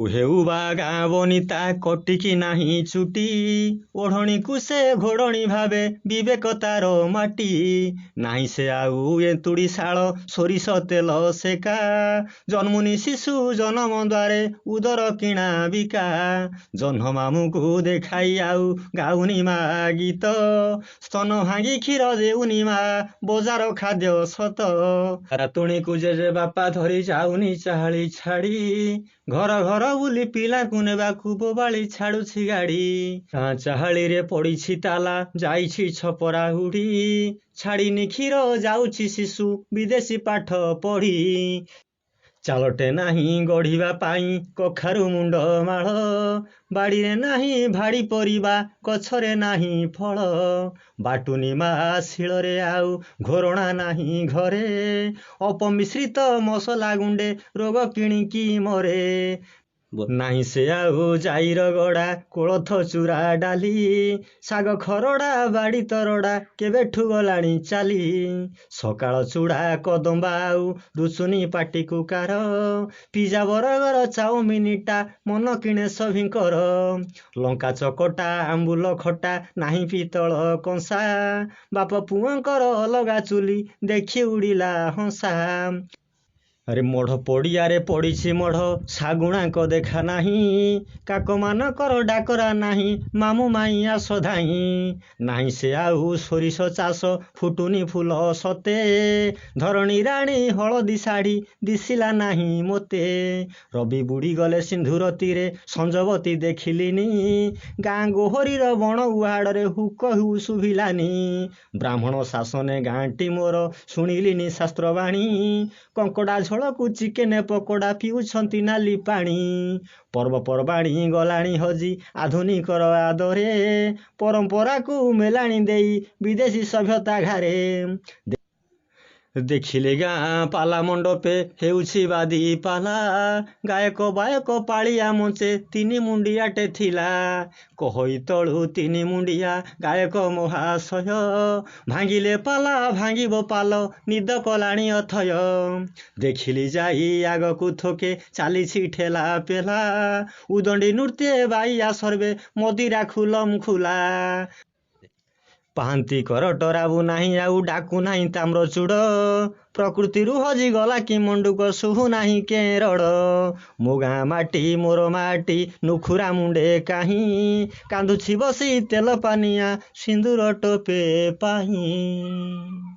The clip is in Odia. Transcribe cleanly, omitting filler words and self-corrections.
ହେଉବା ଗାଁ ବନିତା କଟିକି ନାହିଁ ଚୁଟି, ଓଢ଼ଣୀକୁ ସେ ଘୋଡ଼ଣୀ ଭାବେ ବିବେକ ତାର ମାଟି। ନାହିଁ ସେ ଆଉ ଏନ୍ତୁଡ଼ି ଶାଳ ସୋରିଷ ତେଲ ସେକା, ଜନ୍ମୁନି ଶିଶୁ ଜନମ ଦ୍ୱାରେ ଉଦର କିଣା ବିକା। ଜହ୍ନ ମାମୁଁକୁ ଦେଖାଇ ଆଉ ଗାଉନି ମା ଗୀତ, ସ୍ତନ ଭାଙ୍ଗି କ୍ଷୀର ଦେଉନି ମା ବଜାର ଖାଦ୍ୟ ସତ। ରାତୁଣୀକୁ ଜେଜେ ବାପା ଧରି ଯାଉନି ଚାହାଳି ଛାଡ଼ି, ଘର ଘର ବୁଲି ପିଲାକୁ ନେବାକୁ ବୋବାଳି ଛାଡୁଛି ଗାଡ଼ି। ଗାଁ ଚାହାଳିରେ ପଡ଼ିଛି ତାଲା ଯାଇଛି ଛପରା ଉଡ଼ି, ଛାଡ଼ିନି କ୍ଷୀର ଯାଉଛି ଶିଶୁ ବିଦେଶୀ ପାଠ ପଢ଼ି। ଚାଲଟେ ନାହିଁ ଗଢ଼ିବା ପାଇଁ କଖାରୁ ମୁଣ୍ଡ ମାଳ, ବାଡ଼ିରେ ନାହିଁ ଭାଡ଼ି ପରିବା ଗଛରେ ନାହିଁ ଫଳ। ବାଟୁନି ମା ଶିଳରେ ଆଉ ଘୋରଣା ନାହିଁ ଘରେ, ଅପମିଶ୍ରିତ ମସଲା ଗୁଣ୍ଡେ ରୋଗ କିଣିକି ମରେ। ନାହିଁ ସେ ଆଉ ଜାଇର ଗଡ଼ା କୋଳଥ ଚୁରା ଡାଲି, ଶାଗ ଖରଡ଼ା ବାଡ଼ି ତରଡ଼ା କେବେଠୁ ଗଲାଣି ଚାଲି। ସକାଳ ଚୁଡ଼ା କଦମ୍ବା ଆଉ ରୁଚୁନି ପାଟିକୁ କାର, ପିଜା ବର୍ଗର ଚାଉମିନଟା ମନ କିଣେ ସଭିଙ୍କର। ଲଙ୍କା ଚକଟା ଆମ୍ବୁଲ ଖଟା ନାହିଁ ପିତଳ କଂସା, ବାପ ପୁଅଙ୍କର ଅଲଗା ଚୁଲି ଦେଖି ଉଡ଼ିଲା ହଂସା। ଆରେ ମଢ଼ ପଡ଼ିଆରେ ପଡ଼ିଛି ମଢ଼ ଶାଗୁଣାଙ୍କ ଦେଖା ନାହିଁ, କାକମାନଙ୍କର ଡାକରା ନାହିଁ ମାମୁଁ ମାଇଁ ଆସ ଧାଇଁ। ନାହିଁ ସେ ଆଉ ସୋରିଷ ଚାଷ ଫୁଟୁନି ଫୁଲ ସତେ, ଧରଣୀ ରାଣୀ ହଳଦୀ ଶାଢ଼ୀ ଦିଶିଲା ନାହିଁ ମୋତେ। ରବି ବୁଡ଼ି ଗଲେ ସିନ୍ଧୁର ତୀରେ ସଞ୍ଜବତୀ ଦେଖିଲିନି, ଗାଁ ଗୋହରୀର ବଣ ଉହାଡ଼ରେ ହୁକ ହୁ ଶୁଭିଲାନି। ବ୍ରାହ୍ମଣ ଶାସନେ ଗାଁଟି ମୋର ଶୁଣିଲିନି ଶାସ୍ତ୍ରବାଣୀ, କଙ୍କଡ଼ା ଝୋଳକୁ ଚିକେନ ପକୋଡ଼ା ପିଉଛନ୍ତି ନାଲି ପାଣି। ପର୍ବପର୍ବାଣୀ ଗଲାଣି ହଜି ଆଧୁନିକର ଆଦରେ, ପରମ୍ପରାକୁ ମେଲାଣି ଦେଇ ବିଦେଶୀ ସଭ୍ୟତା ଘାରେ। ଦେଖିଲେ ଗାଁ ପାଲା ମଣ୍ଡପେ ହେଉଛି ବାଦି ପାଲା, ଗାୟକ ବାୟକ ପାଳିଆ ମଞ୍ଚେ ତିନି ମୁଣ୍ଡିଆଟେ ଥିଲା। କହଇ ତଳୁ ତିନି ମୁଣ୍ଡିଆ ଗାୟକ ମହାଶୟ, ଭାଙ୍ଗିଲେ ପାଲା ଭାଙ୍ଗିବ ପାଲ ନିଦ କଲାଣି ଅଥୟ। ଦେଖିଲି ଯାଇ ଆଗକୁ ଥୋକେ ଚାଲିଛି ଠେଲା ପେଲା, ଉଦଣ୍ଡି ନୃତ୍ୟେ ବାଇଆ ସର୍ବେ ମଦିରା ଖୁଲମ ଖୁଲା। ପାହାନ୍ତି କରଟରାବୁ ନାହିଁ ଆଉ ଡାକୁ ନାହିଁ ତାମ୍ରଚୂଡ଼, ପ୍ରକୃତିରୁ ହଜିଗଲା କି ମଣ୍ଡୁକ ଶୁଭୁ ନାହିଁ କେରଡ଼। ମୋ ଗାଁ ମାଟି ମୋର ମାଟି ନୁଖୁରା ମୁଣ୍ଡେ କାହିଁ, କାନ୍ଦୁଛି ବସି ତେଲ ପାନିଆ ସିନ୍ଦୁର ଟୋପେ ପାଇଁ।